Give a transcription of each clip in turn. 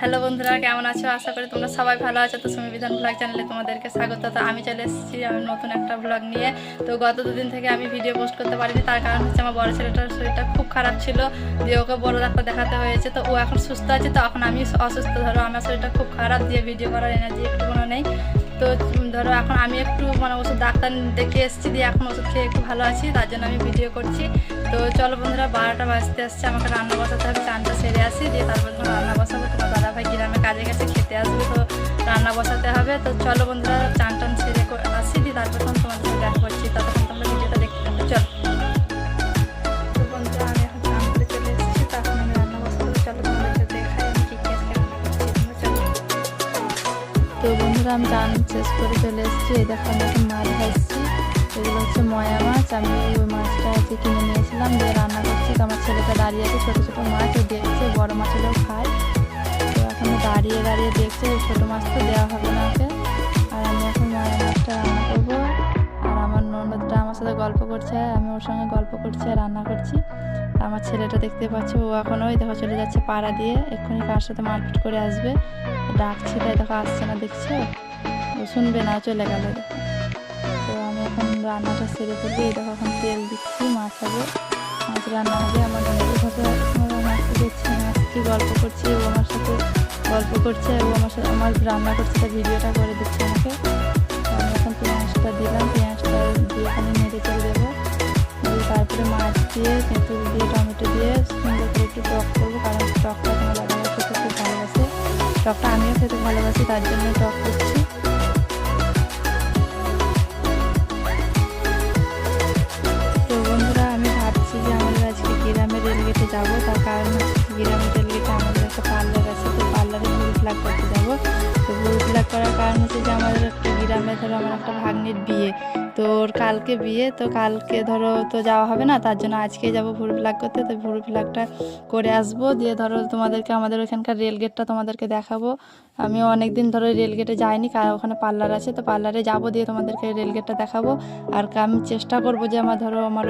Hello বন্ধুরা, কেমন আছো? আশা করি তোমরা সবাই ভালো আছো। তো সুমি বিধান ব্লগ চ্যানেলে তোমাদেরকে স্বাগত। তো আমি চলে এসেছি আমি নতুন একটা ব্লগ নিয়ে। তো গত দুদিন থেকে আমি ভিডিও পোস্ট করতে পারিনি, তার কারণ হচ্ছে আমার বড় ছেলেটার শরীরটা খুব খারাপ ছিল, দিয়ে ওকে বড় ডাক্তার দেখাতে হয়েছে। তো ও এখন সুস্থ আছে, তো এখন আমি অসুস্থ। ধরো আমার শরীরটা খুব খারাপ, দিয়ে ভিডিও করার এনার্জি একটু কোনো নেই। তো ধরো এখন আমি একটু ওষুধ ডাক্তার দেখে এসেছি, দিয়ে এখন ওষুধ খেয়ে একটু ভালো আছি, তার জন্য আমি ভিডিও করছি। তো চলো বন্ধুরা, 12টা বাজতে আসছে, আমাকে রান্না বসাতে হবে। চানটা সেরে আসি, দিয়ে তারপর যখন রান্না বসাবো, তোমার দাদাভাই গ্রামে কাজে গেছে, খেতে আসবে, তো রান্না বসাতে হবে। তো চলো বন্ধুরা, চান টান সেরে আসি, দিয়ে তারপর তখন তোমাদের সাথে দেখা করছি। ততক্ষণ তোমরা ভিডিওটা দেখতে থাকো। চলো। তো বন্ধুরা, আমি এখন চান করে চলে এসেছি, তখন আমি রান্না বসাবো। চলো তোমাদের সাথে দেখাই আমি কী কী আজকে রান্না করছি। চলো। তো বন্ধুরা, আমি চান শেষ করে চলে এসেছি। এই দেখো আমি এখন মাছ ভাজছি। এগুলো হচ্ছে ময়া মাছ। আমি ওই মাছটা হচ্ছে কিনে নিয়েছিলাম, দিয়ে রান্না করছি। তো আমার ছেলেটা দাঁড়িয়ে আছে, ছোটো ছোটো মাছ ও দেখছে, বড়ো মাছ হলেও খায়। তো এখন দাঁড়িয়ে দাঁড়িয়ে দেখছে, ছোটো মাছ তো দেওয়া হবে না ওকে। আর আমি এখন ময়া মাছটা রান্না করবো। আর আমার ননদটা আমার সাথে গল্প করছে, আমি ওর সঙ্গে গল্প করছি আর রান্না করছি। আমার ছেলেটা দেখতে পাচ্ছি, ও এখন ওই দেখো চলে যাচ্ছে পাড়া দিয়ে, এক্ষুনি কার সাথে মারপিট করে আসবে। ডাকছি, তাই দেখো আসছে না, দেখছো? ও শুনবে না, চলে গেল। তো আমি এখন রান্নাটা সেরে ফেলবি। এই দেখো এখন তেল দিচ্ছি, মাছ হবে, মাছ রান্না হবে। আমার ননদের সাথে মাছটা দেখছি, হাসছি, গল্প করছি, ও আমার সাথে গল্প করছে, ও আমার সাথে আমার রান্না করছে, তার ভিডিওটা করে দিচ্ছে আমাকে। আমি এখন পেঁয়াজটা দিলাম, পেঁয়াজটা দিয়ে এখানে নেড়ে চেড়ে দেবো, দিয়ে তারপরে মাছ দিয়ে, তেঁতুল দিয়ে, টমেটো দিয়ে সুন্দর করে একটু টক করবো, কারণ টকটা আমার দাদারা খেতে খুব ভালোবাসে। টকটা আমিও খেতে ভালোবাসি, তার জন্য টক করছি। তো বন্ধুরা, আমি ভাবছি যে আমাদের আজকে গ্রামের রেলগেটে যাবো, তার কারণ হচ্ছে গ্রামের রেলগেটে আমাদের একটা পার্লার আছে, তো পার্লারে ভুরু প্লাক করতে যাবো। তো ভুরু প্লাক করার কারণ হচ্ছে যে আমাদের একটা গ্রামে ধরো আমার একটা ভাগ্নির বিয়ে, তো ওর কালকে বিয়ে, তো কালকে ধরো তো যাওয়া হবে না, তার জন্য আজকে যাবো ভুরু প্লাক করতে। তো ভুরু প্লাকটা করে আসবো, দিয়ে ধরো তোমাদেরকে আমাদের ওখানকার রেলগেটটা তোমাদেরকে দেখাবো। আমিও অনেক দিন ধরে রেলগেটে যাইনি, কারণ ওখানে পার্লার আছে, তো পার্লারে যাবো, দিয়ে তোমাদেরকে রেলগেটটা দেখাবো। আর আমি চেষ্টা করবো যে আমার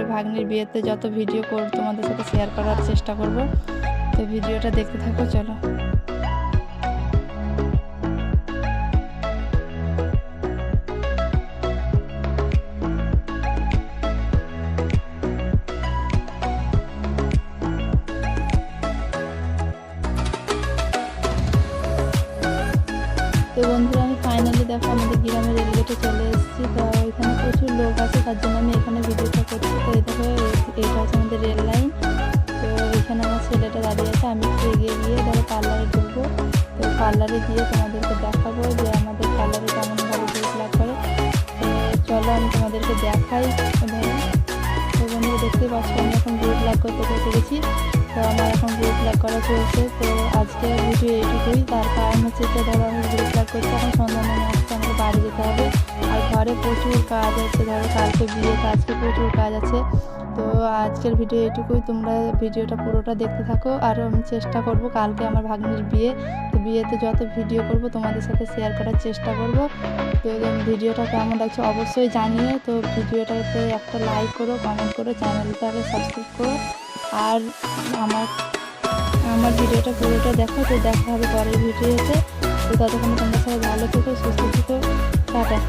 ওই ভাগ্নির বিয়েতে যত ভিডিও করব তোমাদের সাথে শেয়ার করার চেষ্টা করব। তো ভিডিওটা দেখতে থাকো, চলো। তো বন্ধুরা, আমি ফাইনালি দেখো আমাদের গ্রামের রেলগেটে চলে এসেছি। তো এখানে প্রচুর লোক আছে, তার জন্য আমি এখানে ভিডিওটা করছি। তো এই দেখো, এটা হচ্ছে আমাদের রেল লাইন। তো এখানে আমার ছেলেটা দাঁড়িয়ে আছে, আমি একটু এগিয়ে গিয়ে ধরো পার্লারে ঢুকবো। তো পার্লারে গিয়ে তোমাদেরকে দেখাবো যে আমাদের পার্লারে কেমনভাবে ভুরু প্লাক করে। তো চলো আমি তোমাদেরকে দেখাই। ধরো, তো বন্ধুরা দেখতেই পাচ্ছ আমি এখন ভুরু প্লাক করতে গেছি। তো আমার এখন ভুরু প্লাক করা চলছে। তো আজকে ভিডিও এইটুকুই, তার কারণ হচ্ছে যে ধরো আমি ভুরু প্লাক করছি, এখন সন্ধ্যা নেমে আসছে, আমাকে বাড়ি যেতে হবে। আর ঘরে প্রচুর কাজ আছে, ধরো কালকে বিয়ে, তো আজকে প্রচুর কাজ আছে। তো আজকের ভিডিও এইটুকুই, তোমরা ভিডিওটা পুরোটা দেখতে থাকো। আর আমি চেষ্টা করব কালকে আমার ভাগ্নির বিয়ে, তো বিয়েতে যত ভিডিও করব তোমাদের সাথে শেয়ার করার চেষ্টা করব। তো ভিডিওটা কেমন লাগছে অবশ্যই জানিও। তো ভিডিওটাতে একটা লাইক করো, কমেন্ট করো, চ্যানেলটাকে সাবস্ক্রাইব করো। আর আমার ভিডিওটা পুরোটা দেখো। তো দেখা হবে পরের ভিডিওতে। তো ততক্ষণ তোমরা সবাই ভালো থেকো, সুস্থ থেকো, টাটা।